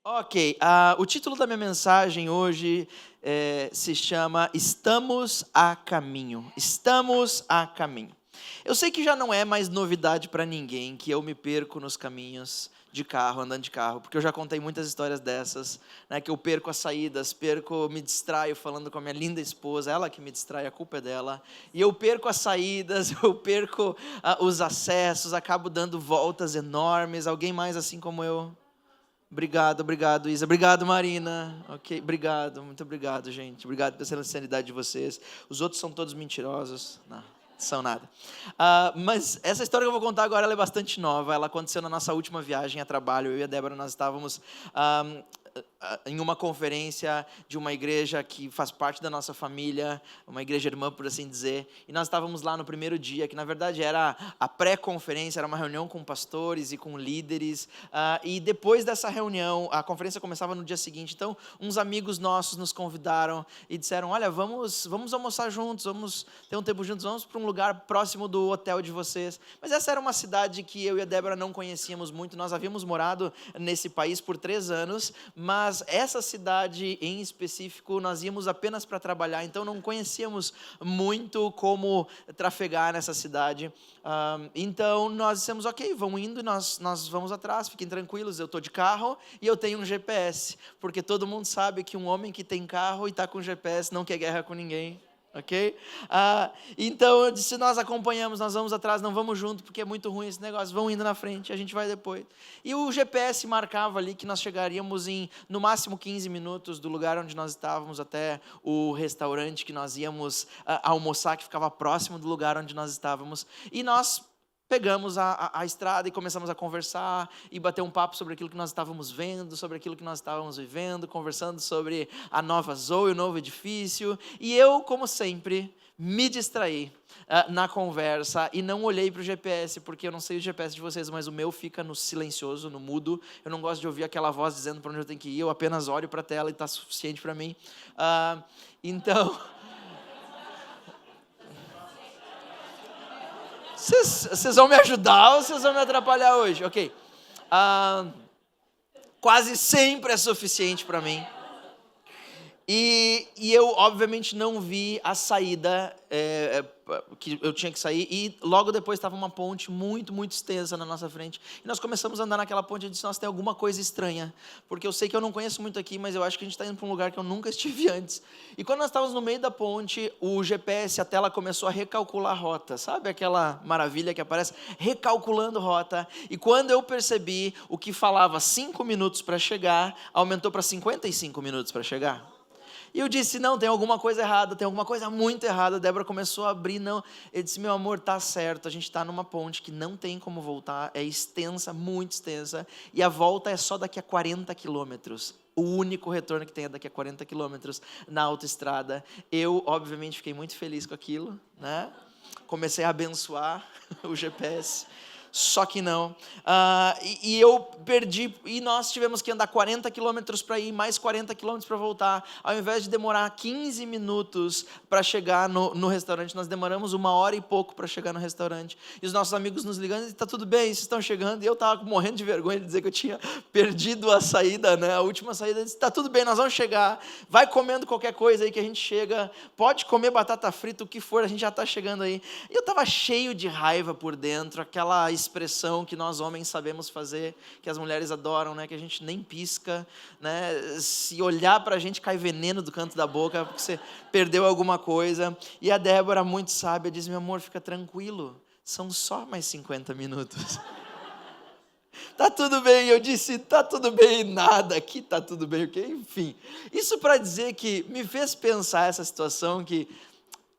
Ok, o título da minha mensagem hoje se chama Estamos a Caminho. Estamos a caminho. Eu sei que já não é mais novidade para ninguém que eu me perco nos caminhos de carro, andando de carro, porque eu já contei muitas histórias dessas, né, que eu perco as saídas, me distraio falando com a minha linda esposa, ela que me distrai, a culpa é dela, e eu perco as saídas, eu perco os acessos, acabo dando voltas enormes. Alguém mais assim como eu? Obrigado, Isa. Obrigado, Marina. Ok, obrigado, muito obrigado, gente. Obrigado pela sinceridade de vocês. Os outros são todos mentirosos. Não, são nada. Mas essa história que eu vou contar agora ela é bastante nova. Ela aconteceu na nossa última viagem a trabalho. Eu e a Débora, nós estávamos em uma conferência de uma igreja que faz parte da nossa família, uma igreja irmã, por assim dizer, e nós estávamos lá no primeiro dia, que na verdade era a pré-conferência, era uma reunião com pastores e com líderes, e depois dessa reunião, a conferência começava no dia seguinte, então uns amigos nossos nos convidaram e disseram, olha, vamos almoçar juntos, vamos ter um tempo juntos, vamos para um lugar próximo do hotel de vocês. Mas essa era uma cidade que eu e a Débora não conhecíamos muito, nós havíamos morado nesse país por 3 anos, mas essa cidade em específico nós íamos apenas para trabalhar, então não conhecíamos muito como trafegar nessa cidade. Então nós dissemos, ok, vamos indo e nós vamos atrás, fiquem tranquilos, eu estou de carro e eu tenho um GPS, porque todo mundo sabe que um homem que tem carro e está com GPS não quer guerra com ninguém. Ok? Então eu disse, nós acompanhamos, nós vamos atrás, não vamos junto, porque é muito ruim esse negócio, vão indo na frente, a gente vai depois. E o GPS marcava ali que nós chegaríamos em, no máximo, 15 minutos do lugar onde nós estávamos até o restaurante que nós íamos almoçar, que ficava próximo do lugar onde nós estávamos. E nós pegamos a estrada e começamos a conversar e bater um papo sobre aquilo que nós estávamos vendo, sobre aquilo que nós estávamos vivendo, conversando sobre a nova Zoe, o novo edifício. E eu, como sempre, me distraí na conversa e não olhei para o GPS, porque eu não sei o GPS de vocês, mas o meu fica no silencioso, no mudo. Eu não gosto de ouvir aquela voz dizendo para onde eu tenho que ir, eu apenas olho para a tela e está suficiente para mim. Então... Vocês vão me ajudar ou vocês vão me atrapalhar hoje? Ok. Quase sempre é suficiente para mim. E eu, obviamente, não vi a saída que eu tinha que sair. E logo depois estava uma ponte muito, muito extensa na nossa frente. E nós começamos a andar naquela ponte e disse, nossa, tem alguma coisa estranha. Porque eu sei que eu não conheço muito aqui, mas eu acho que a gente está indo para um lugar que eu nunca estive antes. E quando nós estávamos no meio da ponte, o GPS, a tela começou a recalcular a rota. Sabe aquela maravilha que aparece? Recalculando rota. E quando eu percebi, o que falava 5 minutos para chegar, aumentou para 55 minutos para chegar. E eu disse, não, tem alguma coisa errada, tem alguma coisa muito errada. A Débora começou a abrir, não. Eu disse, meu amor, tá certo, a gente está numa ponte que não tem como voltar, é extensa, muito extensa, e a volta é só daqui a 40 quilômetros. O único retorno que tem é daqui a 40 quilômetros na autoestrada. Eu, obviamente, fiquei muito feliz com aquilo, né? Comecei a abençoar o GPS. Só que não, e eu perdi, e nós tivemos que andar 40 quilômetros para ir, mais 40 quilômetros para voltar, ao invés de demorar 15 minutos para chegar no restaurante, nós demoramos 1 hora e pouco para chegar no restaurante, e os nossos amigos nos ligando, está tudo bem, vocês estão chegando, e eu estava morrendo de vergonha de dizer que eu tinha perdido a saída, né? A última saída, está tudo bem, nós vamos chegar, vai comendo qualquer coisa aí que a gente chega, pode comer batata frita, o que for, a gente já está chegando aí, e eu estava cheio de raiva por dentro, aquela expressão que nós homens sabemos fazer, que as mulheres adoram, né? Que a gente nem pisca, né? Se olhar para a gente cai veneno do canto da boca porque você perdeu alguma coisa. E a Débora, muito sábia, diz, meu amor, fica tranquilo, são só mais 50 minutos. Tá tudo bem, eu disse, tá tudo bem, nada, aqui tá tudo bem, ok? Enfim, isso para dizer que me fez pensar essa situação que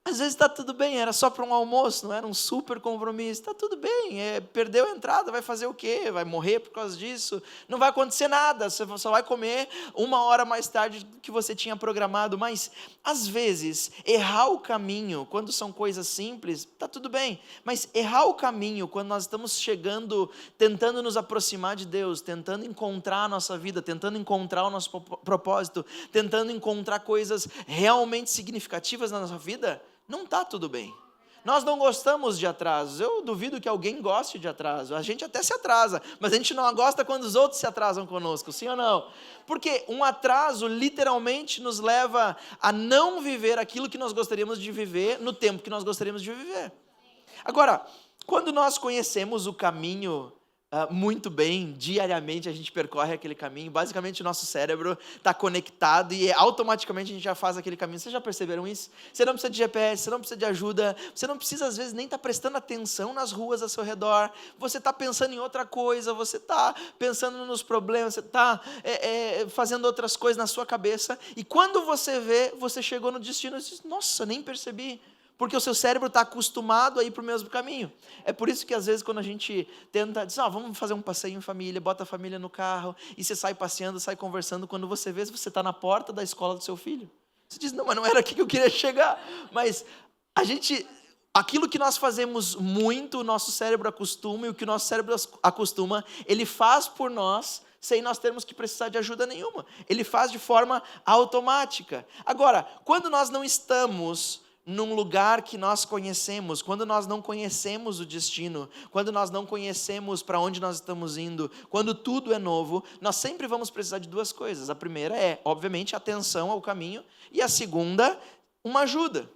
às vezes está tudo bem, era só para um almoço, não era um super compromisso, está tudo bem, perdeu a entrada, vai fazer o quê? Vai morrer por causa disso? Não vai acontecer nada, você só vai comer 1 hora mais tarde do que você tinha programado, mas às vezes errar o caminho, quando são coisas simples, está tudo bem, mas errar o caminho, quando nós estamos chegando, tentando nos aproximar de Deus, tentando encontrar a nossa vida, tentando encontrar o nosso propósito, tentando encontrar coisas realmente significativas na nossa vida, não está tudo bem. Nós não gostamos de atrasos. Eu duvido que alguém goste de atraso. A gente até se atrasa, mas a gente não gosta quando os outros se atrasam conosco, sim ou não? Porque um atraso literalmente nos leva a não viver aquilo que nós gostaríamos de viver no tempo que nós gostaríamos de viver. Agora, quando nós conhecemos o caminho muito bem, diariamente a gente percorre aquele caminho, basicamente o nosso cérebro está conectado e automaticamente a gente já faz aquele caminho. Vocês já perceberam isso? Você não precisa de GPS, você não precisa de ajuda, você não precisa às vezes nem estar prestando atenção nas ruas ao seu redor, você está pensando em outra coisa, você está pensando nos problemas, você está fazendo outras coisas na sua cabeça, e quando você vê, você chegou no destino e diz, nossa, nem percebi. Porque o seu cérebro está acostumado a ir para o mesmo caminho. É por isso que às vezes quando a gente tenta, diz, vamos fazer um passeio em família, bota a família no carro, e você sai passeando, sai conversando, quando você vê, você está na porta da escola do seu filho. Você diz, não, mas não era aqui que eu queria chegar. Mas aquilo que nós fazemos muito, o nosso cérebro acostuma, e o que o nosso cérebro acostuma, ele faz por nós, sem nós termos que precisar de ajuda nenhuma. Ele faz de forma automática. Agora, quando nós não estamos num lugar que nós conhecemos, quando nós não conhecemos o destino, quando nós não conhecemos para onde nós estamos indo, quando tudo é novo, nós sempre vamos precisar de duas coisas. A primeira é, obviamente, atenção ao caminho, e a segunda, uma ajuda.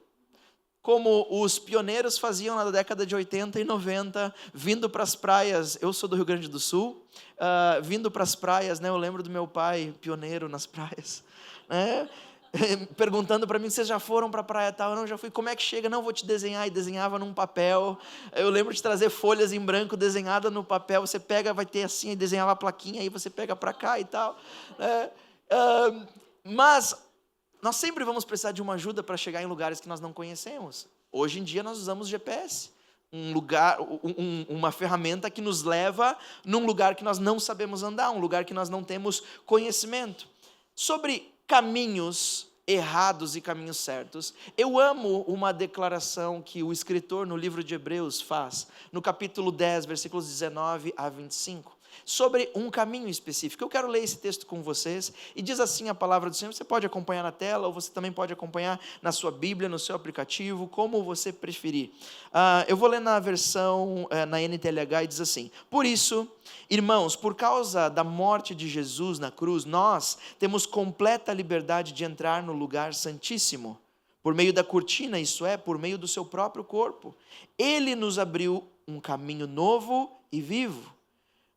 Como os pioneiros faziam na década de 80 e 90, vindo para as praias, eu sou do Rio Grande do Sul, vindo para as praias, né, eu lembro do meu pai, pioneiro nas praias, né, perguntando para mim, vocês já foram para a praia tal? Eu não, já fui. Como é que chega? Não, vou te desenhar. E desenhava num papel. Eu lembro de trazer folhas em branco desenhada no papel. Você pega, vai ter assim, e desenhava a plaquinha, aí você pega para cá e tal. Mas nós sempre vamos precisar de uma ajuda para chegar em lugares que nós não conhecemos. Hoje em dia nós usamos GPS. Uma ferramenta que nos leva num lugar que nós não sabemos andar, um lugar que nós não temos conhecimento. Sobre caminhos errados e caminhos certos, eu amo uma declaração que o escritor no livro de Hebreus faz, no capítulo 10, versículos 19 a 25, sobre um caminho específico. Eu quero ler esse texto com vocês, e diz assim a palavra do Senhor. Você pode acompanhar na tela, ou você também pode acompanhar na sua Bíblia, no seu aplicativo, como você preferir. Eu vou ler na versão, na NTLH, e diz assim: por isso, irmãos, por causa da morte de Jesus na cruz, nós temos completa liberdade de entrar no lugar santíssimo, por meio da cortina, isso é, por meio do seu próprio corpo. Ele nos abriu um caminho novo e vivo.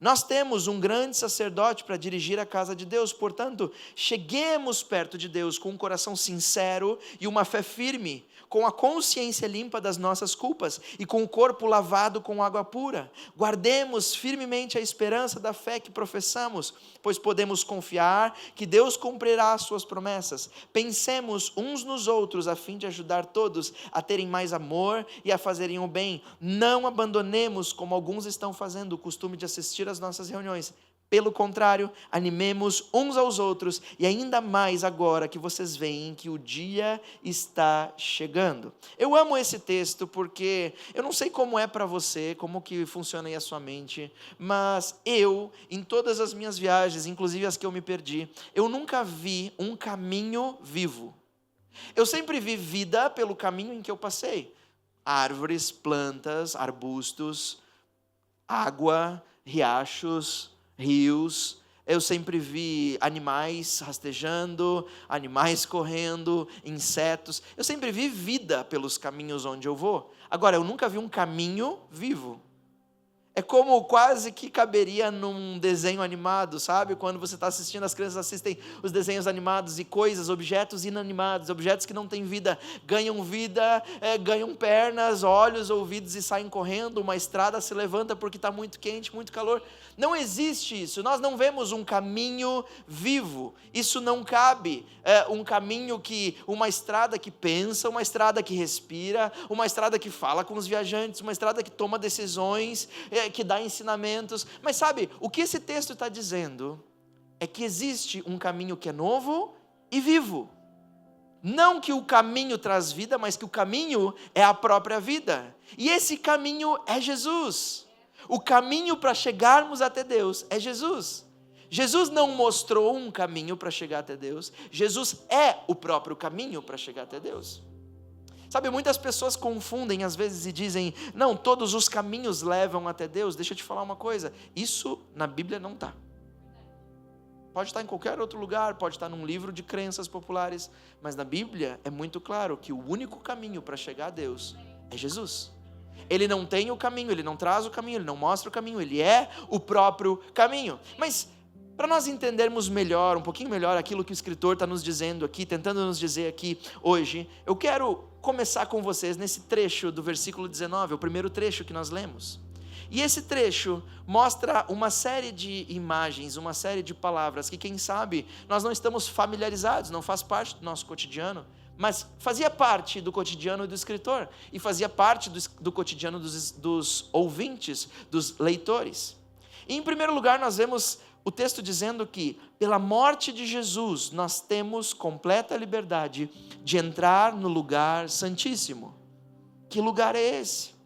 Nós temos um grande sacerdote para dirigir a casa de Deus, portanto, cheguemos perto de Deus com um coração sincero e uma fé firme, com a consciência limpa das nossas culpas e com o corpo lavado com água pura. Guardemos firmemente a esperança da fé que professamos, pois podemos confiar que Deus cumprirá as suas promessas. Pensemos uns nos outros a fim de ajudar todos a terem mais amor e a fazerem o bem. Não abandonemos, como alguns estão fazendo, o costume de assistir às nossas reuniões. Pelo contrário, animemos uns aos outros, e ainda mais agora que vocês veem que o dia está chegando. Eu amo esse texto porque eu não sei como é para você, como que funciona aí a sua mente, mas eu, em todas as minhas viagens, inclusive as que eu me perdi, eu nunca vi um caminho vivo. Eu sempre vi vida pelo caminho em que eu passei. Árvores, plantas, arbustos, água, riachos, rios. Eu sempre vi animais rastejando, animais correndo, insetos. Eu sempre vi vida pelos caminhos onde eu vou. Agora, eu nunca vi um caminho vivo. É como quase que caberia num desenho animado, sabe? Quando você está assistindo, as crianças assistem os desenhos animados e coisas, objetos inanimados, objetos que não têm vida, ganham pernas, olhos, ouvidos e saem correndo. Uma estrada se levanta porque está muito quente, muito calor. Não existe isso. Nós não vemos um caminho vivo. Isso não cabe. Um caminho uma estrada que pensa, uma estrada que respira, uma estrada que fala com os viajantes, uma estrada que toma decisões, que dá ensinamentos. Mas sabe, o que esse texto está dizendo é que existe um caminho que é novo e vivo. Não que o caminho traz vida, mas que o caminho é a própria vida. E esse caminho é Jesus. O caminho para chegarmos até Deus é Jesus. Jesus não mostrou um caminho para chegar até Deus. Jesus é o próprio caminho para chegar até Deus. Sabe, muitas pessoas confundem às vezes e dizem, não, todos os caminhos levam até Deus. Deixa eu te falar uma coisa, isso na Bíblia não está. Pode estar em qualquer outro lugar, pode estar num livro de crenças populares, mas na Bíblia é muito claro que o único caminho para chegar a Deus é Jesus. Ele não tem o caminho, ele não traz o caminho, ele não mostra o caminho, ele é o próprio caminho. Mas para nós entendermos melhor, um pouquinho melhor aquilo que o escritor está nos dizendo aqui, tentando nos dizer aqui hoje, eu quero começar com vocês nesse trecho do versículo 19, o primeiro trecho que nós lemos. E esse trecho mostra uma série de imagens, uma série de palavras que, quem sabe, nós não estamos familiarizados, não faz parte do nosso cotidiano, mas fazia parte do cotidiano do escritor e fazia parte do cotidiano dos ouvintes, dos leitores. E, em primeiro lugar, nós vemos o texto dizendo que, pela morte de Jesus, nós temos completa liberdade de entrar no lugar santíssimo. Que lugar é esse?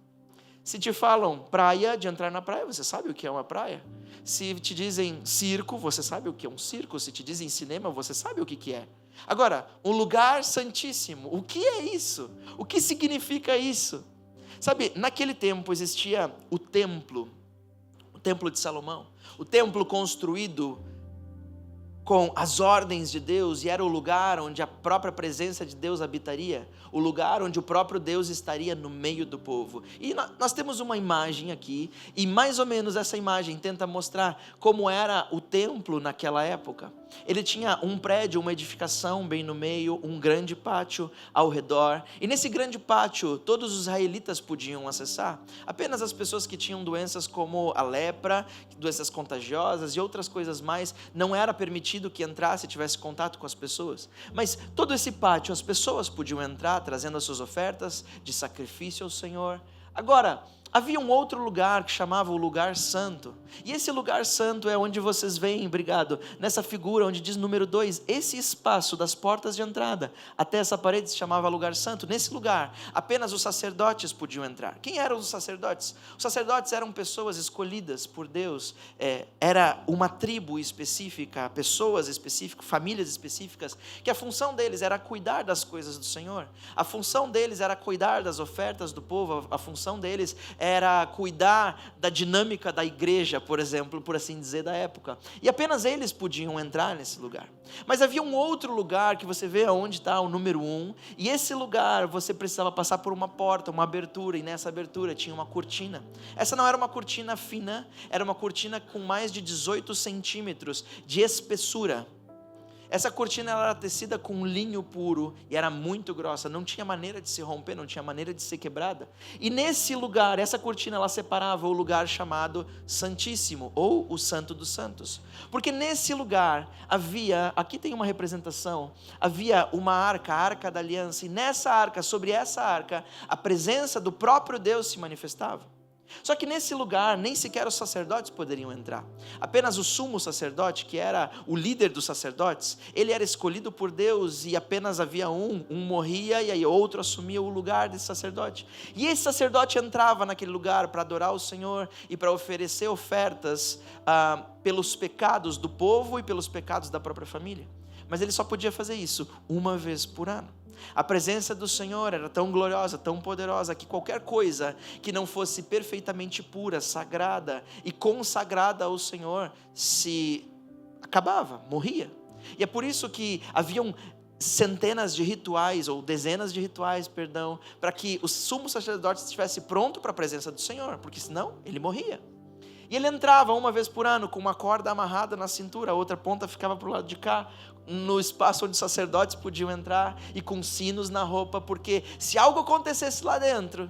Se te falam praia, de entrar na praia, você sabe o que é uma praia. Se te dizem circo, você sabe o que é um circo. Se te dizem cinema, você sabe o que é. Agora, um lugar santíssimo, o que é isso? O que significa isso? Sabe, naquele tempo existia o templo de Salomão, o templo construído com as ordens de Deus, e era o lugar onde a própria presença de Deus habitaria, o lugar onde o próprio Deus estaria no meio do povo. E nós temos uma imagem aqui, e mais ou menos essa imagem tenta mostrar como era o templo naquela época. Ele tinha um prédio, uma edificação bem no meio, um grande pátio ao redor, e nesse grande pátio todos os israelitas podiam acessar. Apenas as pessoas que tinham doenças como a lepra, doenças contagiosas e outras coisas mais, não era permitido que entrasse e tivesse contato com as pessoas. Mas todo esse pátio, as pessoas podiam entrar trazendo as suas ofertas de sacrifício ao Senhor. Agora, havia um outro lugar que chamava o lugar santo, e esse lugar santo é onde vocês veem, obrigado, nessa figura onde diz número 2, esse espaço das portas de entrada, até essa parede se chamava lugar santo. Nesse lugar, apenas os sacerdotes podiam entrar. Quem eram os sacerdotes? Os sacerdotes eram pessoas escolhidas por Deus, era uma tribo específica, pessoas específicas, famílias específicas, que a função deles era cuidar das coisas do Senhor, a função deles era cuidar das ofertas do povo, a função deles era cuidar da dinâmica da igreja, por exemplo, por assim dizer, da época. E apenas eles podiam entrar nesse lugar. Mas havia um outro lugar que você vê onde está o número 1, e esse lugar você precisava passar por uma porta, uma abertura, e nessa abertura tinha uma cortina. Essa não era uma cortina fina, era uma cortina com mais de 18 centímetros de espessura. Essa cortina era tecida com linho puro e era muito grossa, não tinha maneira de se romper, não tinha maneira de ser quebrada. E nesse lugar, essa cortina ela separava o lugar chamado Santíssimo, ou o Santo dos Santos. Porque nesse lugar havia, aqui tem uma representação, havia uma arca, a Arca da Aliança, e nessa arca, sobre essa arca, a presença do próprio Deus se manifestava. Só que nesse lugar nem sequer os sacerdotes poderiam entrar. Apenas o sumo sacerdote, que era o líder dos sacerdotes, ele era escolhido por Deus, e apenas havia um morria e aí outro assumia o lugar desse sacerdote. E esse sacerdote entrava naquele lugar para adorar o Senhor e para oferecer ofertas pelos pecados do povo e pelos pecados da própria família. Mas ele só podia fazer isso uma vez por ano. A presença do Senhor era tão gloriosa, tão poderosa, que qualquer coisa que não fosse perfeitamente pura, sagrada e consagrada ao Senhor se acabava, morria. E é por isso que haviam centenas de rituais, ou dezenas de rituais, para que o sumo sacerdote estivesse pronto para a presença do Senhor, porque senão ele morria. E ele entrava uma vez por ano com uma corda amarrada na cintura, a outra ponta ficava para o lado de cá, no espaço onde os sacerdotes podiam entrar, e com sinos na roupa, porque se algo acontecesse lá dentro,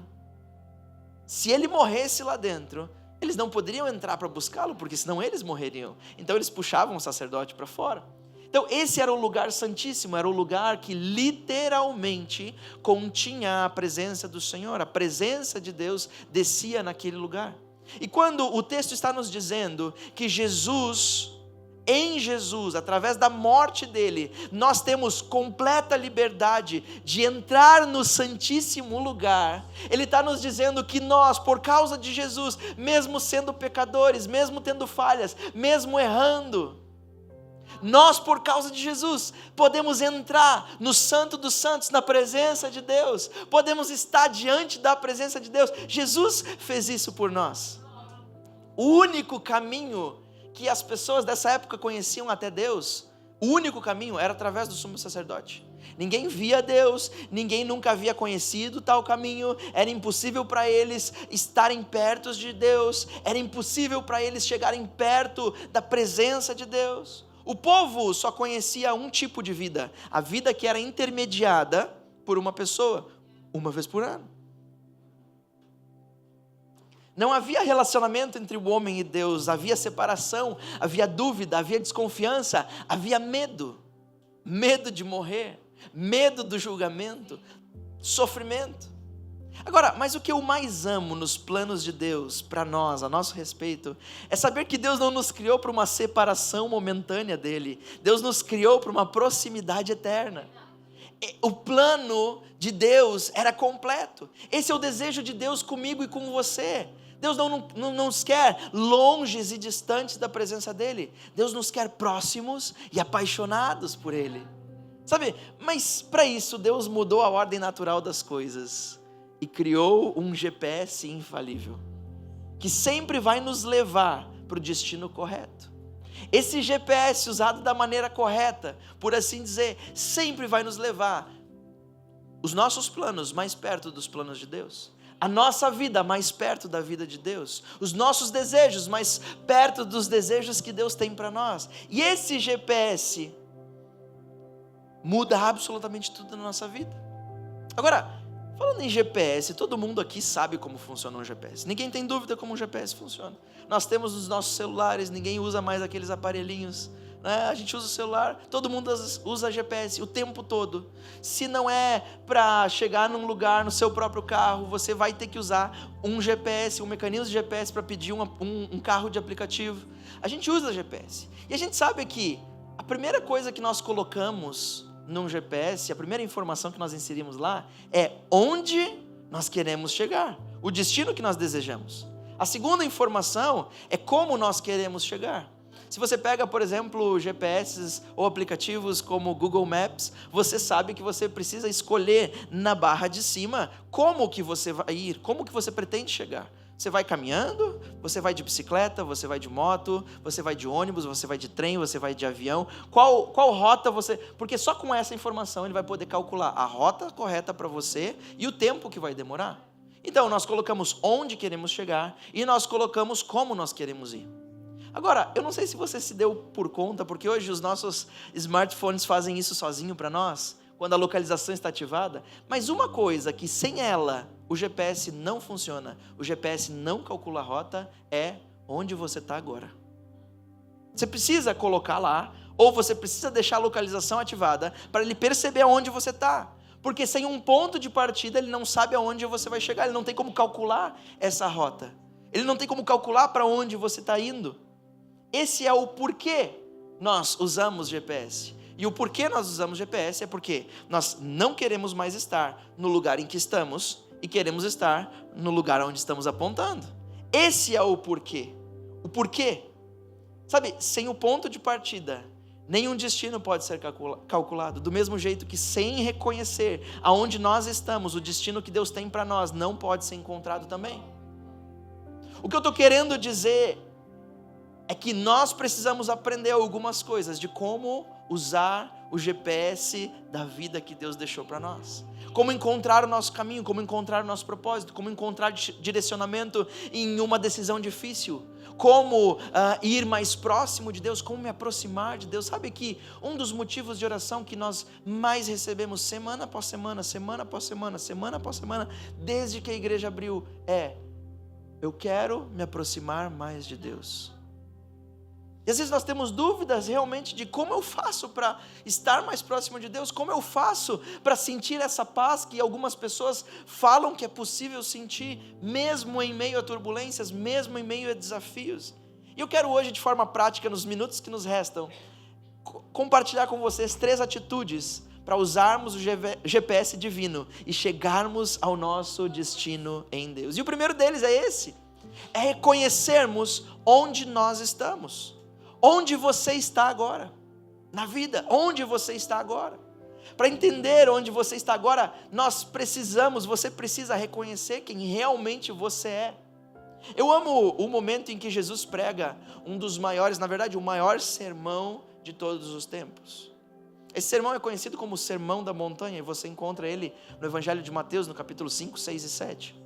se ele morresse lá dentro, eles não poderiam entrar para buscá-lo, porque senão eles morreriam. Então eles puxavam o sacerdote para fora. Então esse era o lugar santíssimo, era o lugar que literalmente continha a presença do Senhor, a presença de Deus descia naquele lugar. E quando o texto está nos dizendo que em Jesus, através da morte dele, nós temos completa liberdade de entrar no santíssimo lugar, ele está nos dizendo que nós, por causa de Jesus, mesmo sendo pecadores, mesmo tendo falhas, mesmo errando, Nós, por causa de Jesus, podemos entrar no Santo dos Santos, na presença de Deus. Podemos estar diante da presença de Deus. Jesus fez isso por nós. O único caminho que as pessoas dessa época conheciam até Deus, o único caminho era através do sumo sacerdote. Ninguém via Deus, ninguém nunca havia conhecido tal caminho, era impossível para eles estarem perto de Deus, era impossível para eles chegarem perto da presença de Deus. O povo só conhecia um tipo de vida, a vida que era intermediada por uma pessoa, uma vez por ano. Não havia relacionamento entre o homem e Deus, havia separação, havia dúvida, havia desconfiança, havia medo. Medo de morrer, medo do julgamento, sofrimento. Agora, mas o que eu mais amo nos planos de Deus para nós, a nosso respeito, é saber que Deus não nos criou para uma separação momentânea dele. Deus nos criou para uma proximidade eterna. O plano de Deus era completo. Esse é o desejo de Deus comigo e com você. Deus não nos quer longes e distantes da presença dEle. Deus nos quer próximos e apaixonados por Ele. Sabe, mas para isso Deus mudou a ordem natural das coisas e criou um GPS infalível, que sempre vai nos levar para o destino correto. Esse GPS usado da maneira correta, por assim dizer, sempre vai nos levar os nossos planos mais perto dos planos de Deus. A nossa vida mais perto da vida de Deus, os nossos desejos mais perto dos desejos que Deus tem para nós. E esse GPS muda absolutamente tudo na nossa vida. Agora, falando em GPS, todo mundo aqui sabe como funciona um GPS. Ninguém tem dúvida como um GPS funciona. Nós temos nos nossos celulares, ninguém usa mais aqueles aparelhinhos, né? A gente usa o celular, todo mundo usa GPS o tempo todo. Se não é para chegar num lugar no seu próprio carro, você vai ter que usar um GPS, um mecanismo de GPS para pedir um carro de aplicativo. A gente usa GPS. E a gente sabe que a primeira coisa que nós colocamos num GPS, a primeira informação que nós inserimos lá é onde nós queremos chegar, o destino que nós desejamos. A segunda informação é como nós queremos chegar. Se você pega, por exemplo, GPS ou aplicativos como o Google Maps, você sabe que você precisa escolher na barra de cima como que você vai ir, como que você pretende chegar. Você vai caminhando, você vai de bicicleta, você vai de moto, você vai de ônibus, você vai de trem, você vai de avião. Qual rota você... Porque só com essa informação ele vai poder calcular a rota correta para você e o tempo que vai demorar. Então nós colocamos onde queremos chegar e nós colocamos como nós queremos ir. Agora, eu não sei se você se deu por conta, porque hoje os nossos smartphones fazem isso sozinho para nós, quando a localização está ativada, mas uma coisa que sem ela o GPS não funciona, o GPS não calcula a rota, é onde você está agora. Você precisa colocar lá, ou você precisa deixar a localização ativada, para ele perceber aonde você está. Porque sem um ponto de partida, ele não sabe aonde você vai chegar, ele não tem como calcular essa rota. Ele não tem como calcular para onde você está indo. Esse é o porquê nós usamos GPS. E o porquê nós usamos GPS é porque nós não queremos mais estar no lugar em que estamos e queremos estar no lugar onde estamos apontando. Esse é o porquê. O porquê. Sabe, sem o ponto de partida, nenhum destino pode ser calculado. Do mesmo jeito que sem reconhecer aonde nós estamos, o destino que Deus tem para nós não pode ser encontrado também. O que eu estou querendo dizer é que nós precisamos aprender algumas coisas de como usar o GPS da vida que Deus deixou para nós. Como encontrar o nosso caminho, como encontrar o nosso propósito, como encontrar direcionamento em uma decisão difícil. Como ir mais próximo de Deus, como me aproximar de Deus. Sabe que um dos motivos de oração que nós mais recebemos semana após semana, semana após semana, semana após semana, desde que a igreja abriu, é: eu quero me aproximar mais de Deus. E às vezes nós temos dúvidas realmente de como eu faço para estar mais próximo de Deus, como eu faço para sentir essa paz que algumas pessoas falam que é possível sentir, mesmo em meio a turbulências, mesmo em meio a desafios. E eu quero hoje, de forma prática, nos minutos que nos restam, compartilhar com vocês 3 atitudes para usarmos o GPS divino e chegarmos ao nosso destino em Deus. E o primeiro deles é esse: é reconhecermos onde nós estamos. Onde você está agora? na vida, onde você está agora. Para entender onde você está agora, você precisa reconhecer quem realmente você é. Eu amo o momento em que Jesus prega um dos maiores, na verdade, o maior sermão de todos os tempos. Esse sermão é conhecido como o Sermão da Montanha, e você encontra ele no Evangelho de Mateus, no capítulo 5, 6 e 7.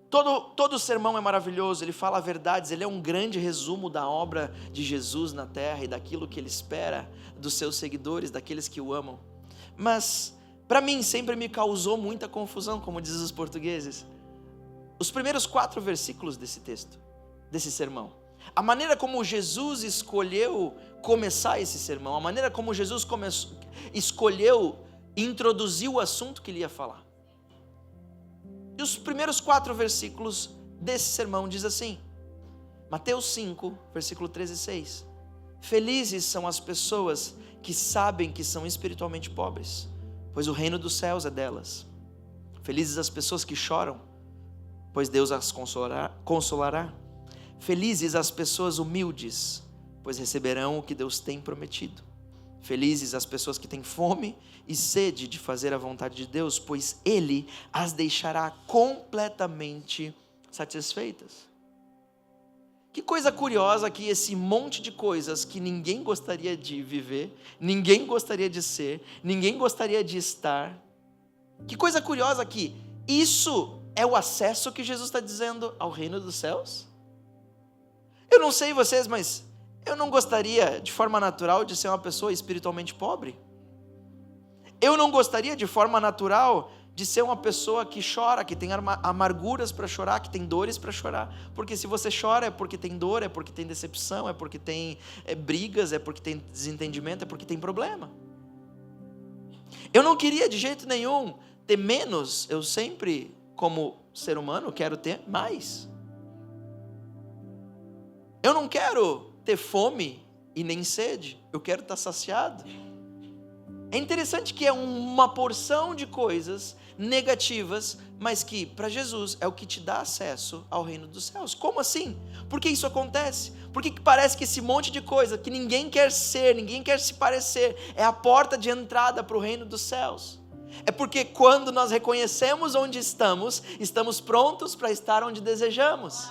Todo o sermão é maravilhoso, ele fala verdades, ele é um grande resumo da obra de Jesus na terra e daquilo que ele espera dos seus seguidores, daqueles que o amam. Mas, para mim, sempre me causou muita confusão, como dizem os portugueses, os primeiros 4 versículos desse texto, desse sermão. A maneira como Jesus escolheu começar esse sermão, a maneira como Jesus escolheu introduzir o assunto que ele ia falar. E os primeiros 4 versículos desse sermão diz assim, Mateus 5, versículo 13 e 6. Felizes são as pessoas que sabem que são espiritualmente pobres, pois o reino dos céus é delas. Felizes as pessoas que choram, pois Deus as consolará. Felizes as pessoas humildes, pois receberão o que Deus tem prometido. Felizes as pessoas que têm fome e sede de fazer a vontade de Deus, pois Ele as deixará completamente satisfeitas. Que coisa curiosa que esse monte de coisas que ninguém gostaria de viver, ninguém gostaria de ser, ninguém gostaria de estar. Que coisa curiosa que isso é o acesso que Jesus está dizendo ao reino dos céus. Eu não sei vocês, mas eu não gostaria de forma natural de ser uma pessoa espiritualmente pobre. Eu não gostaria de forma natural de ser uma pessoa que chora, que tem amarguras para chorar, que tem dores para chorar. Porque se você chora é porque tem dor, é porque tem decepção, é porque tem brigas, é porque tem desentendimento, é porque tem problema. Eu não queria de jeito nenhum ter menos, eu sempre, como ser humano, quero ter mais. Eu não quero ter fome e nem sede, eu quero estar saciado. É interessante que é uma porção de coisas negativas, mas que para Jesus é o que te dá acesso ao reino dos céus. Como assim? Por que isso acontece? Por que parece que esse monte de coisa que ninguém quer ser, ninguém quer se parecer, é a porta de entrada para o reino dos céus? É porque quando nós reconhecemos onde estamos, estamos prontos para estar onde desejamos.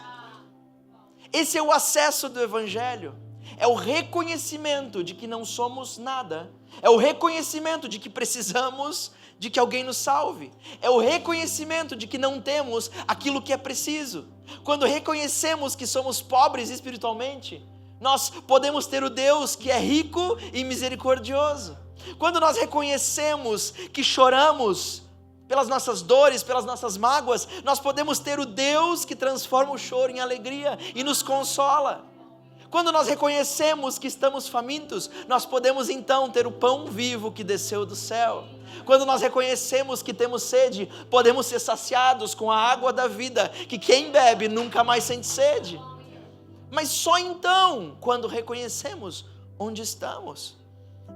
Esse é o acesso do Evangelho, é o reconhecimento de que não somos nada, é o reconhecimento de que precisamos de que alguém nos salve, é o reconhecimento de que não temos aquilo que é preciso. Quando reconhecemos que somos pobres espiritualmente, nós podemos ter o Deus que é rico e misericordioso. Quando nós reconhecemos que choramos pelas nossas dores, pelas nossas mágoas, nós podemos ter o Deus que transforma o choro em alegria e nos consola. Quando nós reconhecemos que estamos famintos, nós podemos então ter o pão vivo que desceu do céu. Quando nós reconhecemos que temos sede, podemos ser saciados com a água da vida, que quem bebe nunca mais sente sede. Mas só então, quando reconhecemos onde estamos.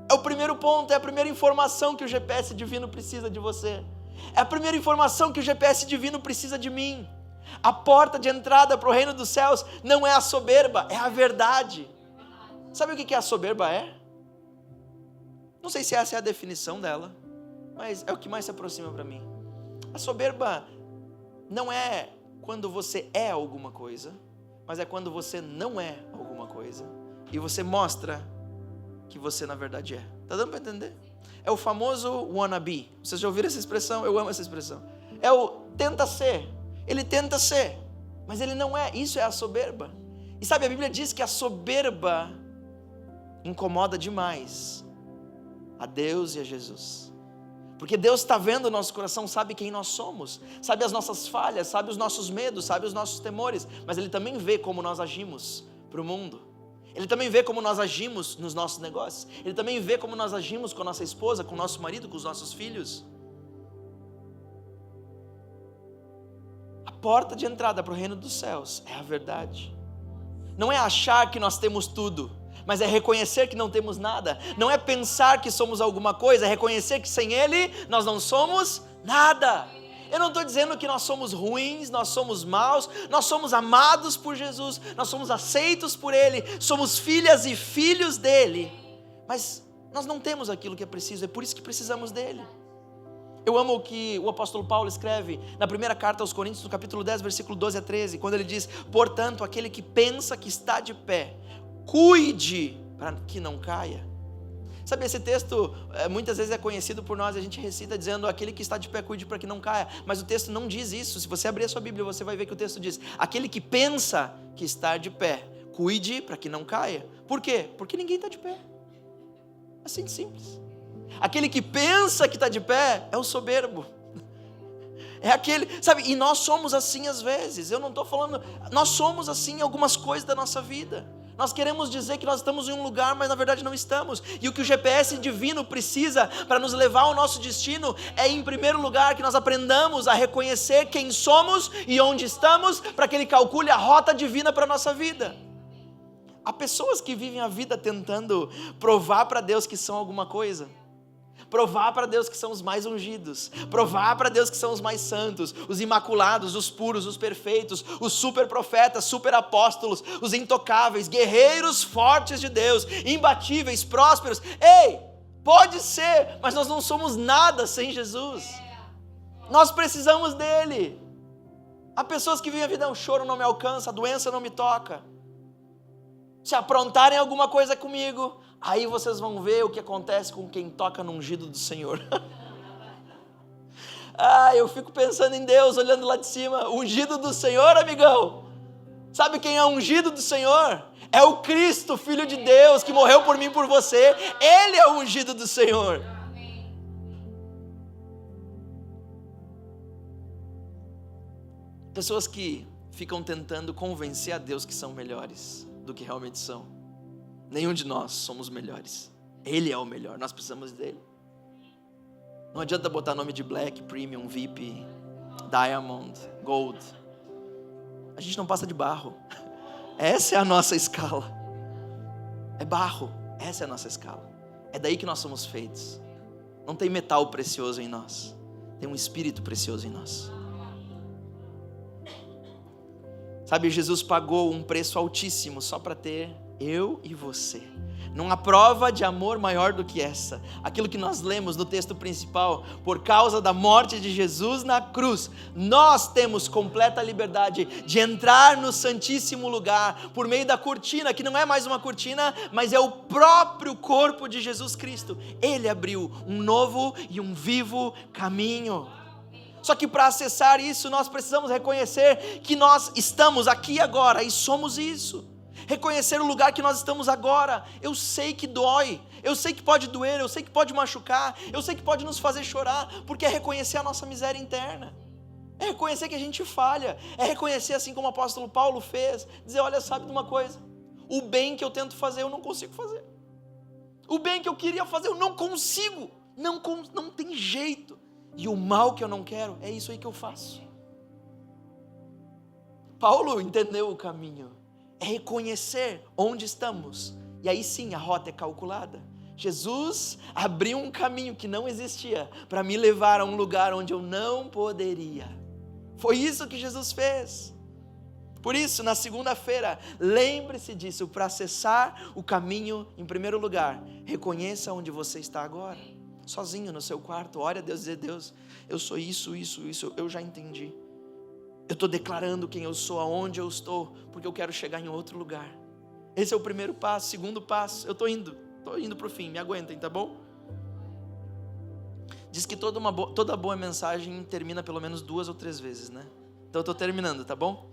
É o primeiro ponto, é a primeira informação que o GPS divino precisa de você. É a primeira informação que o GPS divino precisa de mim. A porta de entrada para o reino dos céus não é a soberba, é a verdade. Sabe o que a soberba é? Não sei se essa é a definição dela, mas é o que mais se aproxima para mim. A soberba não é quando você é alguma coisa, mas é quando você não é alguma coisa e você mostra que você na verdade é. Tá dando para entender? É o famoso wannabe. Vocês já ouviram essa expressão? Eu amo essa expressão. É o tenta ser. Ele tenta ser, mas ele não é. Isso é a soberba. E sabe, a Bíblia diz que a soberba incomoda demais a Deus e a Jesus. Porque Deus está vendo o nosso coração, sabe quem nós somos, sabe as nossas falhas, sabe os nossos medos, sabe os nossos temores, mas Ele também vê como nós agimos para o mundo. Ele também vê como nós agimos nos nossos negócios. Ele também vê como nós agimos com a nossa esposa, com o nosso marido, com os nossos filhos. A porta de entrada para o reino dos céus é a verdade. Não é achar que nós temos tudo, mas é reconhecer que não temos nada. Não é pensar que somos alguma coisa, é reconhecer que sem Ele nós não somos nada. Eu não estou dizendo que nós somos ruins, nós somos maus, nós somos amados por Jesus, nós somos aceitos por Ele, somos filhas e filhos dEle. Mas nós não temos aquilo que é preciso, é por isso que precisamos dele. Eu amo o que o apóstolo Paulo escreve na primeira carta aos Coríntios, no capítulo 10, versículo 12 a 13, quando ele diz: portanto, aquele que pensa que está de pé, cuide para que não caia. Sabe, esse texto muitas vezes é conhecido por nós, a gente recita dizendo: aquele que está de pé, cuide para que não caia. Mas o texto não diz isso. Se você abrir a sua Bíblia, você vai ver que o texto diz: aquele que pensa que está de pé, cuide para que não caia. Por quê? Porque ninguém está de pé. Assim de simples. Aquele que pensa que está de pé é o soberbo. É aquele, sabe, e nós somos assim às vezes. Eu não estou falando, nós somos assim em algumas coisas da nossa vida. Nós queremos dizer que nós estamos em um lugar, mas na verdade não estamos. E o que o GPS divino precisa para nos levar ao nosso destino é, em primeiro lugar, que nós aprendamos a reconhecer quem somos e onde estamos, para que ele calcule a rota divina para a nossa vida. Há pessoas que vivem a vida tentando provar para Deus que são alguma coisa. Provar para Deus que são os mais ungidos, provar para Deus que são os mais santos, os imaculados, os puros, os perfeitos, os super profetas, super apóstolos, os intocáveis, guerreiros fortes de Deus, imbatíveis, prósperos. Ei, pode ser, mas nós não somos nada sem Jesus. Nós precisamos dele. Há pessoas que vivem a vida: o choro não me alcança, a doença não me toca. Se aprontarem alguma coisa comigo, aí vocês vão ver o que acontece com quem toca no ungido do Senhor. Eu fico pensando em Deus, olhando lá de cima. O ungido do Senhor, amigão. Sabe quem é o ungido do Senhor? É o Cristo, Filho de Deus, que morreu por mim e por você. Ele é o ungido do Senhor. Pessoas que ficam tentando convencer a Deus que são melhores do que realmente são. Nenhum de nós somos melhores. Ele é o melhor, nós precisamos dele. Não adianta botar nome de Black, Premium, VIP, Diamond, Gold. A gente não passa de barro. Essa é a nossa escala. É barro, essa é a nossa escala. É daí que nós somos feitos. Não tem metal precioso em nós, tem um espírito precioso em nós. Sabe, Jesus pagou um preço altíssimo só para ter eu e você. Não há prova de amor maior do que essa. Aquilo que nós lemos no texto principal: por causa da morte de Jesus na cruz, nós temos completa liberdade de entrar no santíssimo lugar, por meio da cortina, que não é mais uma cortina, mas é o próprio corpo de Jesus Cristo. Ele abriu um novo e um vivo caminho. Só que para acessar isso, nós precisamos reconhecer que nós estamos aqui agora e somos isso. Reconhecer o lugar que nós estamos agora. Eu sei que dói, eu sei que pode doer, eu sei que pode machucar, eu sei que pode nos fazer chorar, porque é reconhecer a nossa miséria interna. É reconhecer que a gente falha, é reconhecer, assim como o apóstolo Paulo fez, dizer: olha, sabe de uma coisa? O bem que eu tento fazer, eu não consigo fazer. O bem que eu queria fazer, eu não consigo. Não tem jeito. E o mal que eu não quero, é isso aí que eu faço. Paulo entendeu o caminho. É reconhecer onde estamos. E aí sim a rota é calculada. Jesus abriu um caminho que não existia para me levar a um lugar onde eu não poderia. Foi isso que Jesus fez. Por isso, na segunda-feira, lembre-se disso: para acessar o caminho, em primeiro lugar, reconheça onde você está agora. Sozinho no seu quarto, ore a Deus e dizer: Deus, eu sou isso, eu já entendi. Eu estou declarando quem eu sou, aonde eu estou, porque eu quero chegar em outro lugar. Esse é o primeiro passo. Segundo passo, eu estou indo para o fim, me aguentem, tá bom? Diz que toda boa mensagem termina pelo menos 2 ou 3 vezes, né? Então eu estou terminando, tá bom?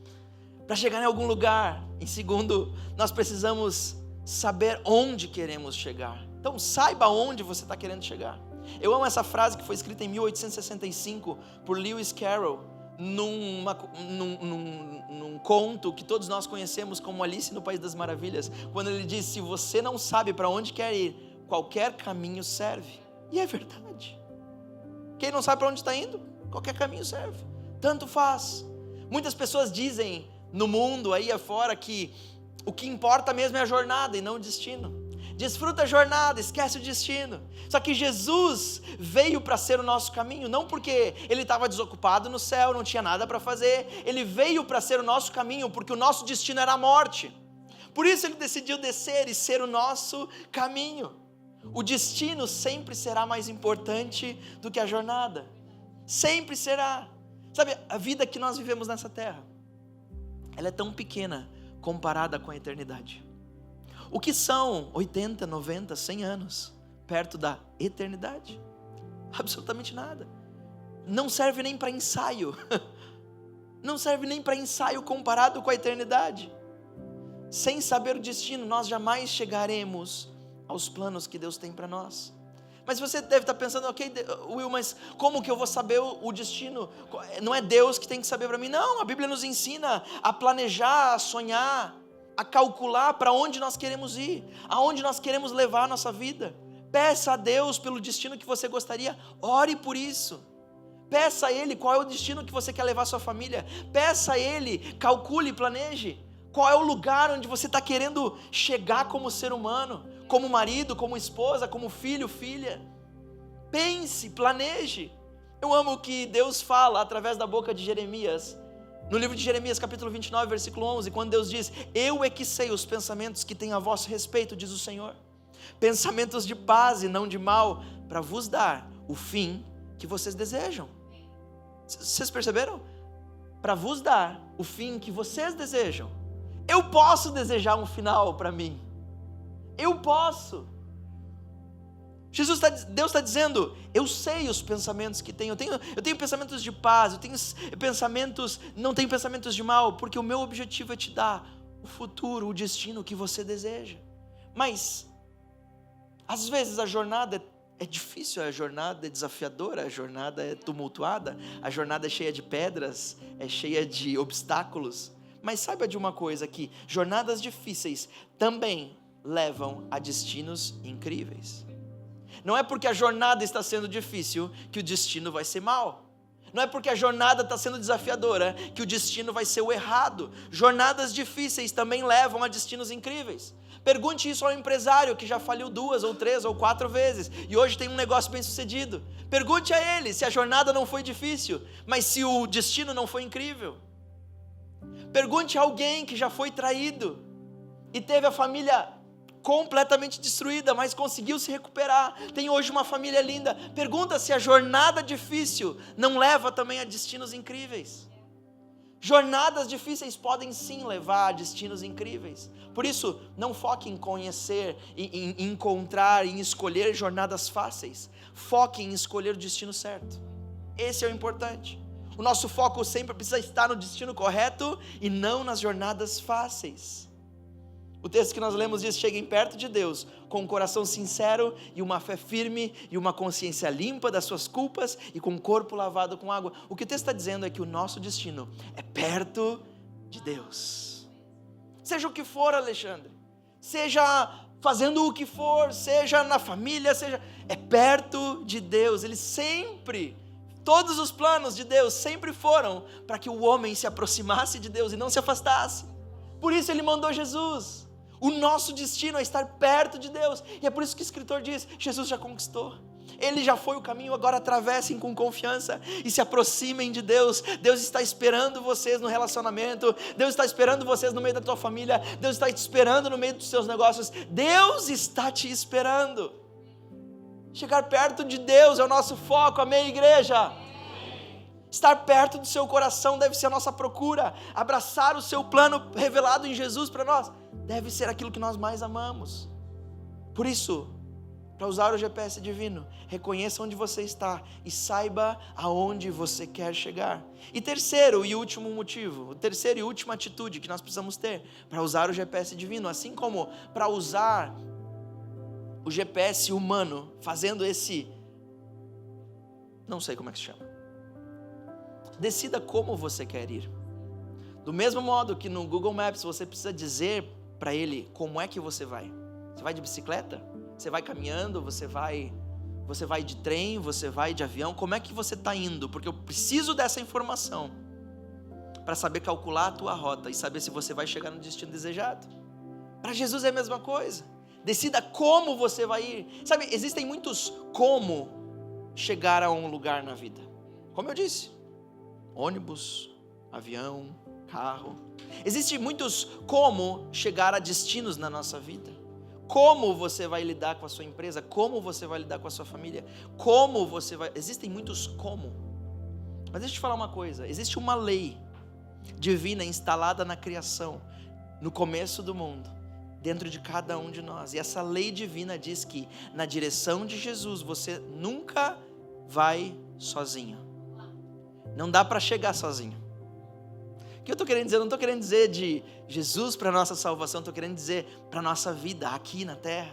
Para chegar em algum lugar, em segundo, nós precisamos saber onde queremos chegar. Então saiba onde você está querendo chegar. Eu amo essa frase que foi escrita em 1865 por Lewis Carroll, num conto que todos nós conhecemos como Alice no País das Maravilhas, quando ele diz: se você não sabe para onde quer ir, qualquer caminho serve. E é verdade. Quem não sabe para onde está indo, qualquer caminho serve, tanto faz. Muitas pessoas dizem no mundo aí afora que o que importa mesmo é a jornada e não o destino. Desfruta a jornada, esquece o destino. Só que Jesus veio para ser o nosso caminho, não porque ele estava desocupado no céu, não tinha nada para fazer. Ele veio para ser o nosso caminho porque o nosso destino era a morte. Por isso ele decidiu descer e ser o nosso caminho. O destino sempre será mais importante do que a jornada. Sempre será. Sabe, a vida que nós vivemos nessa terra, ela é tão pequena comparada com a eternidade. O que são 80, 90, 100 anos perto da eternidade? Absolutamente nada. Não serve nem para ensaio. Não serve nem para ensaio comparado com a eternidade. Sem saber o destino, nós jamais chegaremos aos planos que Deus tem para nós. Mas você deve estar pensando, ok, Will, mas como que eu vou saber o destino? Não é Deus que tem que saber para mim. Não, a Bíblia nos ensina a planejar, a sonhar, a calcular para onde nós queremos ir, aonde nós queremos levar a nossa vida. Peça a Deus pelo destino que você gostaria, ore por isso. Peça a Ele qual é o destino que você quer levar a sua família. Peça a Ele, calcule, planeje. Qual é o lugar onde você está querendo chegar como ser humano, como marido, como esposa, como filho, filha. Pense, planeje. Eu amo o que Deus fala através da boca de Jeremias. No livro de Jeremias, capítulo 29, versículo 11, quando Deus diz: eu é que sei os pensamentos que tenho a vosso respeito, diz o Senhor. Pensamentos de paz e não de mal, para vos dar o fim que vocês desejam. Vocês perceberam? Para vos dar o fim que vocês desejam. Eu posso desejar um final para mim. Eu posso. Deus está dizendo: eu sei os pensamentos que tenho. Eu tenho pensamentos de paz, eu tenho pensamentos, não tenho pensamentos de mal, porque o meu objetivo é te dar o futuro, o destino que você deseja. Mas às vezes a jornada é difícil, a jornada é desafiadora, a jornada é tumultuada, a jornada é cheia de pedras, é cheia de obstáculos. Mas saiba de uma coisa, que jornadas difíceis também levam a destinos incríveis. Não é porque a jornada está sendo difícil que o destino vai ser mau. Não é porque a jornada está sendo desafiadora que o destino vai ser o errado. Jornadas difíceis também levam a destinos incríveis. Pergunte isso ao empresário que já faliu 2 ou 3 ou 4 vezes e hoje tem um negócio bem sucedido. Pergunte a ele se a jornada não foi difícil, mas se o destino não foi incrível. Pergunte a alguém que já foi traído e teve a família completamente destruída, mas conseguiu se recuperar, tem hoje uma família linda. Pergunta se a jornada difícil não leva também a destinos incríveis. Jornadas difíceis podem sim levar a destinos incríveis. Por isso, não foque em conhecer, em encontrar, em escolher jornadas fáceis. Foque em escolher o destino certo. Esse é o importante. O nosso foco sempre precisa estar no destino correto e não nas jornadas fáceis. O texto que nós lemos diz: cheguem perto de Deus com um coração sincero e uma fé firme e uma consciência limpa das suas culpas e com o corpo lavado com água. O que o texto está dizendo é que o nosso destino é perto de Deus. Seja o que for, Alexandre, seja fazendo o que for, seja na família, é perto de Deus. Ele sempre, todos os planos de Deus sempre foram para que o homem se aproximasse de Deus e não se afastasse. Por isso Ele mandou Jesus. O nosso destino é estar perto de Deus. E é por isso que o escritor diz: Jesus já conquistou. Ele já foi o caminho, agora atravessem com confiança e se aproximem de Deus. Deus está esperando vocês no relacionamento. Deus está esperando vocês no meio da tua família. Deus está te esperando no meio dos seus negócios. Deus está te esperando. Chegar perto de Deus é o nosso foco, amém, igreja? Estar perto do seu coração deve ser a nossa procura. Abraçar o seu plano revelado em Jesus para nós deve ser aquilo que nós mais amamos. Por isso, para usar o GPS divino, reconheça onde você está e saiba aonde você quer chegar. E terceiro e último motivo, terceira e última atitude que nós precisamos ter para usar o GPS divino, assim como para usar o GPS humano, fazendo não sei como é que se chama. Decida como você quer ir. Do mesmo modo que no Google Maps você precisa dizer para ele como é que você vai. Você vai de bicicleta? Você vai caminhando? Você vai de trem? Você vai de avião? Como é que você está indo? Porque eu preciso dessa informação para saber calcular a tua rota e saber se você vai chegar no destino desejado. Para Jesus é a mesma coisa. Decida como você vai ir. Sabe, existem muitos como chegar a um lugar na vida. Como eu disse, ônibus, avião, carro. Existem muitos como chegar a destinos na nossa vida. Como você vai lidar com a sua empresa? Como você vai lidar com a sua família? Como você vai... Existem muitos como. Mas deixa eu te falar uma coisa. Existe uma lei divina instalada na criação, no começo do mundo, dentro de cada um de nós. E essa lei divina diz que na direção de Jesus você nunca vai sozinho. Não dá para chegar sozinho. O que eu estou querendo dizer? Eu não estou querendo dizer de Jesus para a nossa salvação, estou querendo dizer para a nossa vida aqui na terra.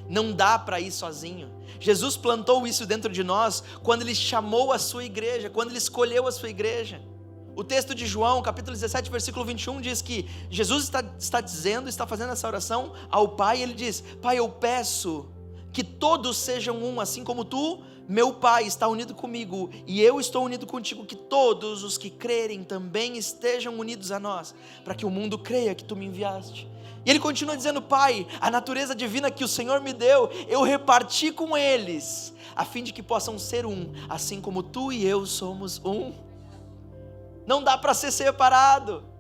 Não dá para ir sozinho. Jesus plantou isso dentro de nós quando Ele chamou a sua igreja, quando Ele escolheu a sua igreja. O texto de João, capítulo 17, versículo 21, diz que Jesus está fazendo essa oração ao Pai, e Ele diz: Pai, eu peço que todos sejam um, assim como Tu, meu Pai, está unido comigo, e eu estou unido contigo, que todos os que crerem também estejam unidos a nós, para que o mundo creia que Tu me enviaste. E Ele continua dizendo: Pai, a natureza divina que o Senhor me deu, eu reparti com eles, a fim de que possam ser um, assim como Tu e eu somos um. Não dá para ser separado.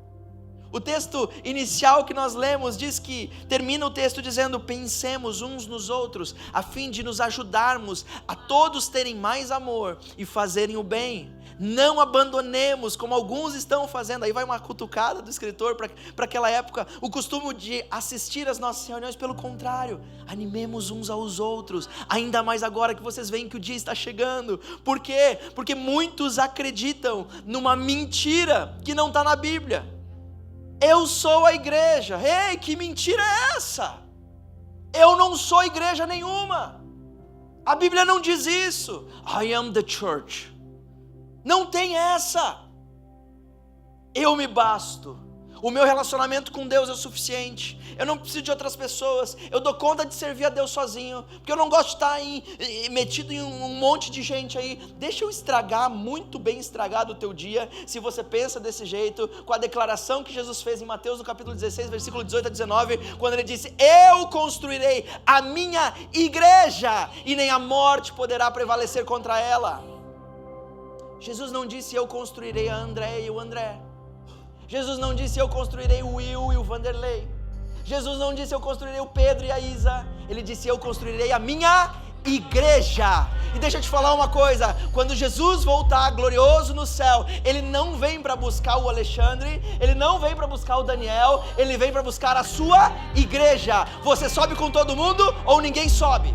O texto inicial que nós lemos diz que, termina o texto dizendo: pensemos uns nos outros, a fim de nos ajudarmos a todos terem mais amor e fazerem o bem. Não abandonemos como alguns estão fazendo. Aí vai uma cutucada do escritor para aquela época, o costume de assistir às nossas reuniões. Pelo contrário, animemos uns aos outros, ainda mais agora que vocês veem que o dia está chegando. Por quê? Porque muitos acreditam numa mentira que não está na Bíblia. Eu sou a igreja. Ei, que mentira é essa? Eu não sou igreja nenhuma. A Bíblia não diz isso. I am the church. Não tem essa. Eu me basto. O meu relacionamento com Deus é o suficiente. Eu não preciso de outras pessoas. Eu dou conta de servir a Deus sozinho, porque eu não gosto de estar metido em um monte de gente aí. Deixa eu estragar, muito bem estragado o teu dia, se você pensa desse jeito, com a declaração que Jesus fez em Mateus no capítulo 16, versículo 18 a 19, quando Ele disse: eu construirei a minha igreja, e nem a morte poderá prevalecer contra ela. Jesus não disse: eu construirei a André e o André. Jesus não disse: eu construirei o Will e o Vanderlei. Jesus não disse: eu construirei o Pedro e a Isa. Ele disse: eu construirei a minha igreja. E deixa eu te falar uma coisa: quando Jesus voltar glorioso no céu, Ele não vem para buscar o Alexandre, Ele não vem para buscar o Daniel, Ele vem para buscar a sua igreja. Você sobe com todo mundo ou ninguém sobe?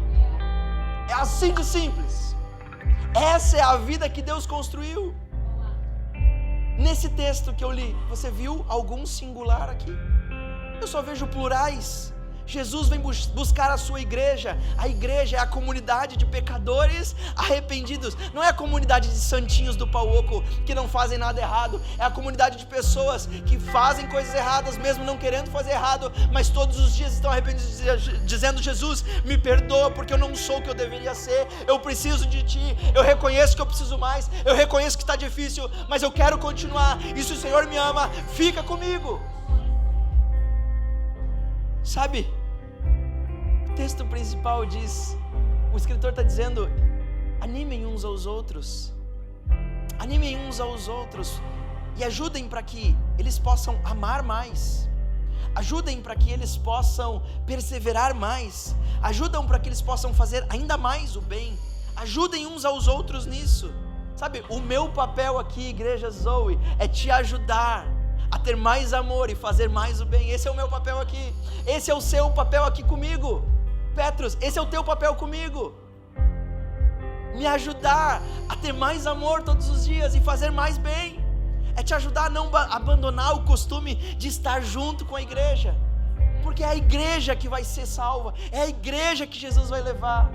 É assim de simples. Essa é a vida que Deus construiu. Nesse texto que eu li, você viu algum singular aqui? Eu só vejo plurais. Jesus vem buscar a sua igreja. A igreja é a comunidade de pecadores arrependidos. Não é a comunidade de santinhos do pau oco que não fazem nada errado. É a comunidade de pessoas que fazem coisas erradas mesmo não querendo fazer errado, mas todos os dias estão arrependidos, dizendo: Jesus, me perdoa porque eu não sou o que eu deveria ser. Eu preciso de Ti. Eu reconheço que eu preciso mais. Eu reconheço que está difícil, mas eu quero continuar. E se o Senhor me ama, fica comigo. Sabe? O texto principal diz, o escritor está dizendo: animem uns aos outros. Animem uns aos outros. E ajudem para que eles possam amar mais. Ajudem para que eles possam perseverar mais. Ajudam para que eles possam fazer ainda mais o bem. Ajudem uns aos outros nisso. Sabe, o meu papel aqui, Igreja Zoe, é te ajudar a ter mais amor e fazer mais o bem. Esse é o meu papel aqui. Esse é o seu papel aqui comigo. Petros, esse é o teu papel comigo. Me ajudar a ter mais amor todos os dias e fazer mais bem. É te ajudar a não abandonar o costume de estar junto com a igreja, porque é a igreja que vai ser salva. É a igreja que Jesus vai levar.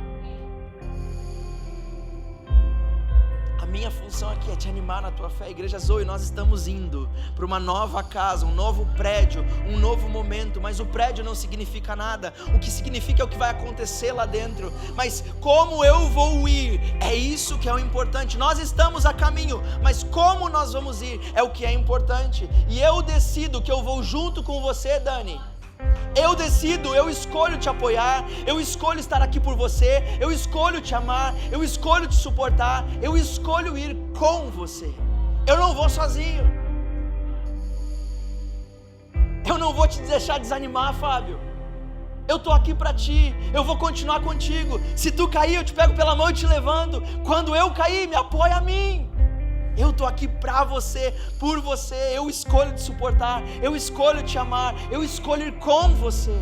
A minha função aqui é te animar na tua fé. Igreja Zoe, nós estamos indo para uma nova casa, um novo prédio, um novo momento. Mas o prédio não significa nada. O que significa é o que vai acontecer lá dentro. Mas como eu vou ir, é isso que é o importante. Nós estamos a caminho, mas como nós vamos ir é o que é importante. E eu decido que eu vou junto com você, Dani. Eu decido, eu escolho te apoiar, eu escolho estar aqui por você, eu escolho te amar, eu escolho te suportar, eu escolho ir com você. Eu não vou sozinho. Eu não vou te deixar desanimar, Fábio. Eu estou aqui para ti, eu vou continuar contigo. Se tu cair, eu te pego pela mão e te levanto. Quando eu cair, me apoia a mim. Eu estou aqui para você, por você. Eu escolho te suportar, eu escolho te amar, eu escolho ir com você.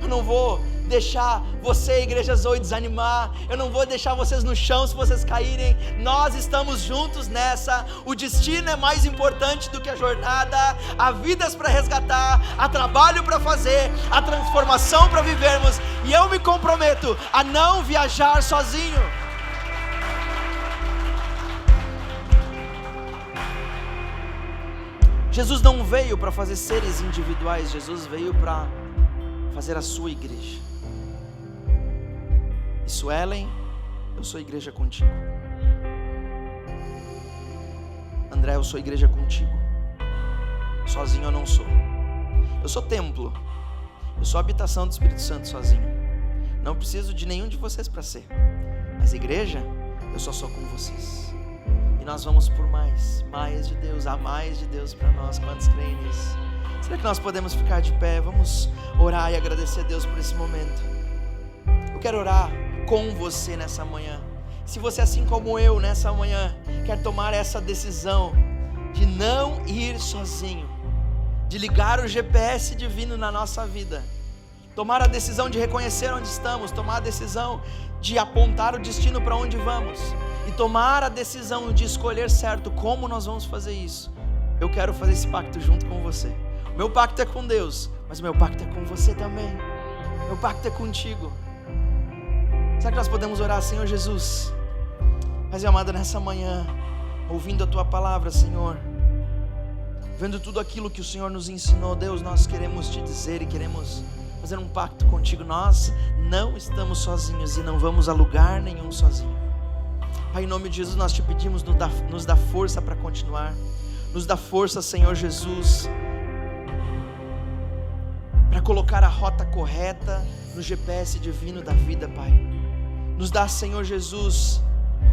Eu não vou deixar você, Igreja Zoe, desanimar. Eu não vou deixar vocês no chão se vocês caírem. Nós estamos juntos nessa. O destino é mais importante do que a jornada. Há vidas para resgatar, há trabalho para fazer, há transformação para vivermos. E eu me comprometo a não viajar sozinho. Jesus não veio para fazer seres individuais. Jesus veio para fazer a sua igreja. E Suelen, eu sou igreja contigo. André, eu sou igreja contigo. Sozinho eu não sou. Eu sou templo. Eu sou habitação do Espírito Santo sozinho. Não preciso de nenhum de vocês para ser. Mas igreja, eu só sou com vocês. E nós vamos por mais de Deus. Há mais de Deus para nós. Quantos creem nisso? Será que nós podemos ficar de pé? Vamos orar e agradecer a Deus por esse momento. Eu quero orar com você nessa manhã. Se você, assim como eu, nessa manhã, quer tomar essa decisão de não ir sozinho, de ligar o GPS divino na nossa vida, tomar a decisão de reconhecer onde estamos, tomar a decisão de apontar o destino para onde vamos, e tomar a decisão de escolher certo como nós vamos fazer isso, eu quero fazer esse pacto junto com você. Meu pacto é com Deus, mas o meu pacto é com você também. Meu pacto é contigo. Será que nós podemos orar, Senhor Jesus? Pai amado, nessa manhã, ouvindo a Tua palavra, Senhor, vendo tudo aquilo que o Senhor nos ensinou, Deus, nós queremos Te dizer e queremos fazer um pacto contigo. Nós não estamos sozinhos e não vamos a lugar nenhum sozinho. Pai, em nome de Jesus, nós Te pedimos, nos dá força para continuar. Nos dá força, Senhor Jesus, para colocar a rota correta no GPS divino da vida, Pai. Nos dá, Senhor Jesus,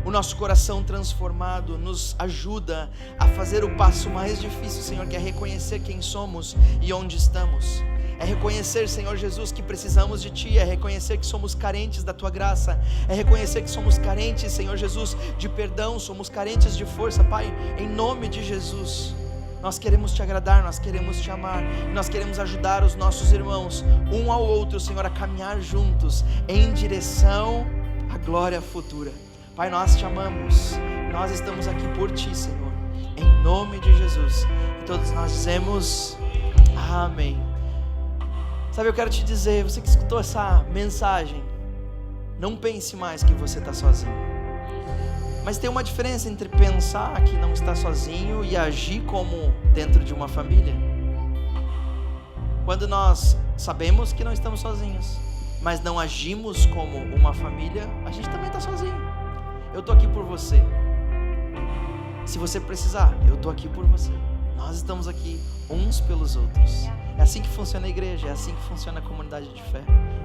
o nosso coração transformado. Nos ajuda a fazer o passo mais difícil, Senhor, que é reconhecer quem somos e onde estamos. É reconhecer, Senhor Jesus, que precisamos de Ti. É reconhecer que somos carentes da Tua graça. É reconhecer que somos carentes, Senhor Jesus, de perdão. Somos carentes de força, Pai, em nome de Jesus. Nós queremos Te agradar, nós queremos Te amar, nós queremos ajudar os nossos irmãos, um ao outro, Senhor, a caminhar juntos, em direção à glória futura. Pai, nós Te amamos, nós estamos aqui por Ti, Senhor, em nome de Jesus. E todos nós dizemos amém. Sabe, eu quero te dizer, você que escutou essa mensagem, não pense mais que você está sozinho. Mas tem uma diferença entre pensar que não está sozinho e agir como dentro de uma família. Quando nós sabemos que não estamos sozinhos, mas não agimos como uma família, a gente também está sozinho. Eu estou aqui por você. Se você precisar, eu estou aqui por você. Nós estamos aqui uns pelos outros. É assim que funciona a igreja, é assim que funciona a comunidade de fé.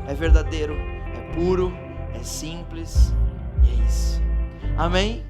É verdadeiro, é puro, é simples, e é isso. Amém?